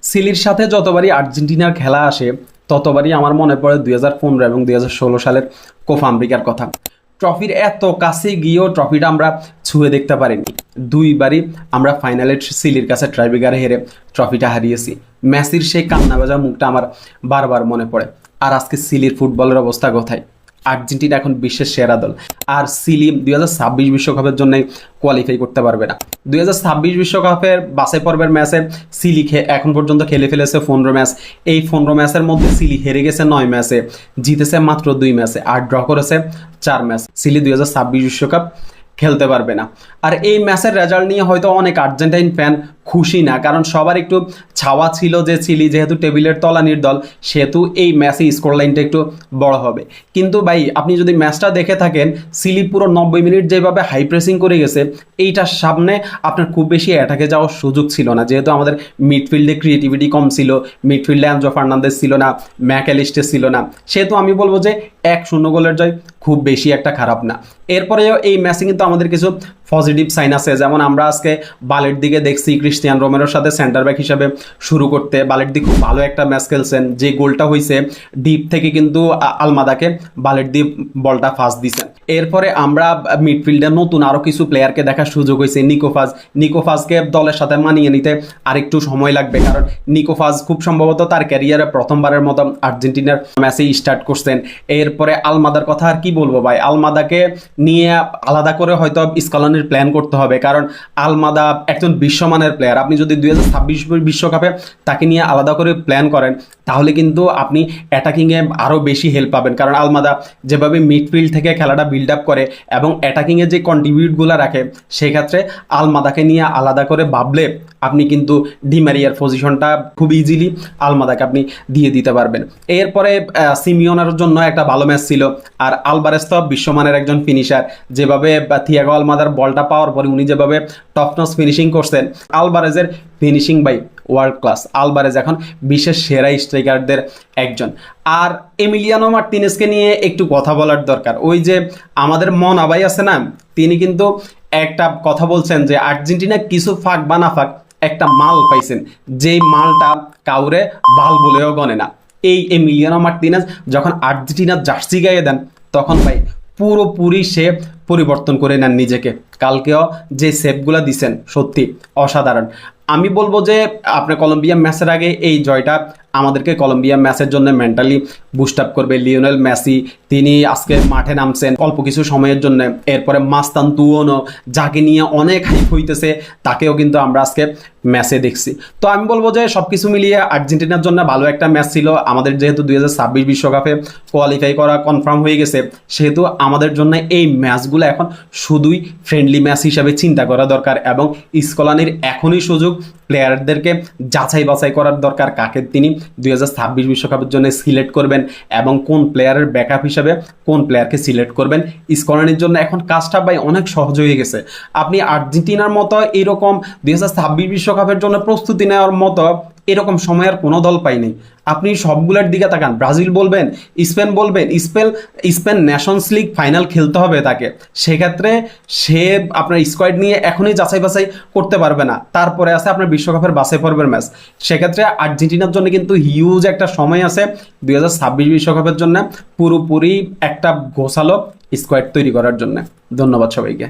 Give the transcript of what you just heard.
চিলির সাথে যতবারই আর্জেন্টিনার খেলা আসে ততবারই আমার মনে পড়ে 2015 এবং 2016 সালের কোপা আমেরিকার কথা। ট্রফির এত কাছে গিয়েও ট্রফিটা আমরা ছুঁয়ে দেখতে পারিনি। দুইবারই আমরা ফাইনালে চিলির কাছে ট্রাইব্রেকারে হেরে ট্রফিটা হারিয়েছি। মেসির সেই কান্না ভেজা মুখটা আমার বারবার মনে পড়ে। আর আজকে চিলির ফুটবলের অবস্থা কোথায়? আর্জেন্টিনা এখন বিশ্বের সেরা দল, আর চিলি 2026 বিশ্বকাপের জন্য কোয়ালিফাই করতে পারবে না। 2026 বিশ্বকাপের বাছাই পর্বের ম্যাচে চিলি এখন পর্যন্ত খেলে ফেলেছে 15 ম্যাচ। এই 15 ম্যাচের মধ্যে চিলি হেরে গেছে 9 ম্যাচে, জিতেছে মাত্র 2 ম্যাচে, আর ড্র করেছে 4 ম্যাচ। চিলি 2026 বিশ্বকাপ খেলতে পারবে না। আর এই ম্যাচের রেজাল্ট নিয়ে হয়তো অনেক আর্জেন্টাইন ফ্যান খুশি না, কারণ সবার একটু ছাওয়া ছিল যে চিলি যেহেতু টেবিলের তলানির দল সেহেতু এই ম্যাচে স্কোর লাইনটা একটু বড় হবে। কিন্তু ভাই আপনি যদি ম্যাচটা দেখে থাকেন, চিলি পুরো 90 মিনিট যেভাবে হাই প্রেসিং করে গেছে, এইটার সামনে আপনার খুব বেশি অ্যাটাকে যাওয়ার সুযোগ ছিল না, যেহেতু আমাদের মিডফিল্ডে ক্রিয়েটিভিটি কম ছিল, মিডফিল্ডে অ্যানজো ফার্নান্দেজ ছিল না, ম্যাকঅ্যালিস্টার ছিল না, সেহেতু আমি বলবো যে 1-0 গোলের জয় খুব বেশি একটা খারাপ না। এরপরেও এই ম্যাচে কিন্তু আমাদের কিছু পজিটিভ সাইন আছে, যেমন আমরা আজকে বালের দিকে দেখছি ক্রিস্টিয়ান রোমেরোর সাথে সেন্টার ব্যাক হিসাবে শুরু করতে। বালের দিকে খুব ভালো একটা ম্যাচ খেলছেন, যে গোলটা হয়েছে ডিপ থেকে কিন্তু আলমাদাকে বালের দিয়ে বলটা ফাস্ট দিছেন। এরপরে আমরা মিডফিল্ডে নতুন আরও কিছু প্লেয়ারকে দেখার সুযোগ হয়েছে। নিকোফাজকে দলের সাথে মানিয়ে নিতে আরেকটু সময় লাগবে, কারণ নিকোফাজ খুব সম্ভবত তার ক্যারিয়ারে প্রথমবারের মতো আর্জেন্টিনার ম্যাচে স্টার্ট করছেন। এরপরে আলমাদার কথা আর কি বলবো ভাই, আলমাদাকে নিয়ে আলাদা করে হয়তো স্কলানির প্ল্যান করতে হবে, কারণ আলমাদা একজন বিশ্বমানের প্লেয়ার। আপনি যদি 2026 বিশ্বকাপে তাকে নিয়ে আলাদা করে প্ল্যান করেন তাহলে কিন্তু আপনি অ্যাটাকিংয়ে আরও বেশি হেল্প পাবেন, কারণ আলমাদা যেভাবে মিডফিল্ড থেকে খেলাটা বিল্ড আপ করে এবং অ্যাটাকিংয়ে যে কন্ট্রিবিউটগুলো রাখে, সেক্ষেত্রে আলমাদাকে নিয়ে আলাদা করে ভাবলে আপনি কিন্তু ডিমারিয়ার পজিশনটা খুব ইজিলি আলমাদাকে আপনি দিয়ে দিতে পারবেন। এরপরে সিমিওনার জন্য একটা ভালো ম্যাচ ছিল, আর আলবারেজ তো বিশ্বমানের একজন ফিনিশার। যেভাবে থিয়াগো আলমাদার বলটা পাওয়ার পরে উনি যেভাবে টপনচ ফিনিশিং করছেন, আলবারেজের finishing by world class. Alvarez এখন বিশ্বের সেরা স্ট্রাইকারদের একজন। আর এমিলিয়ানো মার্টিনেজকে নিয়ে একটু কথা বলার দরকার। ওই যে আমাদের মন আবাই আছে না, তিনি কিন্তু একটা কথা বলছেন যে আর্জেন্টিনা কিছু ফাঁক বা না ফাঁক একটা মাল পাইছেন, যেই মালটা কাউরে বাল বলেও গণে না। এই এমিলিয়ানো মার্টিনেজ যখন আর্জেন্টিনার জার্সি গায়ে দেন তখন ভাই পুরোপুরি সে পরিবর্তন করে নেন নিজেকে। কালকেও যে সেভগুলো দিছেন সত্যি অসাধারণ। আমি বলবো যে আপনার কলম্বিয়া ম্যাচের আগে এই জয়টা আমাদেরকে কলম্বিয়া ম্যাচের জন্য মেন্টালি বুস্ট আপ করবে। লিওনেল মেসি তিনি আজকে মাঠে নামছেন অল্প কিছু সময়ের জন্য। এরপরে মাস্তানতুওনো, যাকে নিয়ে অনেক হাইপ হইতেছে, তাকেও কিন্তু আমরা আজকে ম্যাচে দেখছি। তো আমি বলবো যে সব কিছু মিলিয়ে আর্জেন্টিনার জন্য ভালো একটা ম্যাচ ছিল। আমাদের যেহেতু 2026 বিশ্বকাপে কোয়ালিফাই করা কনফার্ম হয়ে গেছে, সেহেতু আমাদের জন্য এই ম্যাচগুলো এখন শুধুই ফ্রেন্ডলি ম্যাচ হিসাবে চিন্তা করা দরকার, এবং স্কলানির এখনই সুযোগ প্লেয়ারদেরকে যাচাই বাছাই করার দরকার, কাকে তিনি 2026 বিশ্বকাপের জন্য সিলেক্ট করবেন এবং কোন প্লেয়ারের ব্যাকআপ হিসাবে কোন প্লেয়ারকে সিলেক্ট করবেন। স্কলানির জন্য এখন কাজটা ভাই অনেক সহজ হয়ে গেছে। আপনি আর্জেন্টিনার মতো এরকম 2026 বিশ্বকাপের জন্য প্রস্তুতি নেওয়ার মতো এরকম সময় আর কোনো দল পাইনি। আপনি সবগুলোর দিকে তাকান, ব্রাজিল বলবেন, স্পেন বলবেন, স্পেন নেশনস লিগ ফাইনাল খেলতে হবে তাকে, সেক্ষেত্রে সে আপনার স্কোয়াড নিয়ে এখনই যাচাই বাছাই করতে পারবে না। তারপরে আছে আপনার বিশ্বকাপের বাছাই পর্বের ম্যাচ, সেক্ষেত্রে আর্জেন্টিনার জন্য কিন্তু হিউজ একটা সময় আছে 2026 বিশ্বকাপের জন্য পুরোপুরি একটা গোছালো স্কোয়াড তৈরি করার জন্য। ধন্যবাদ সবাইকে।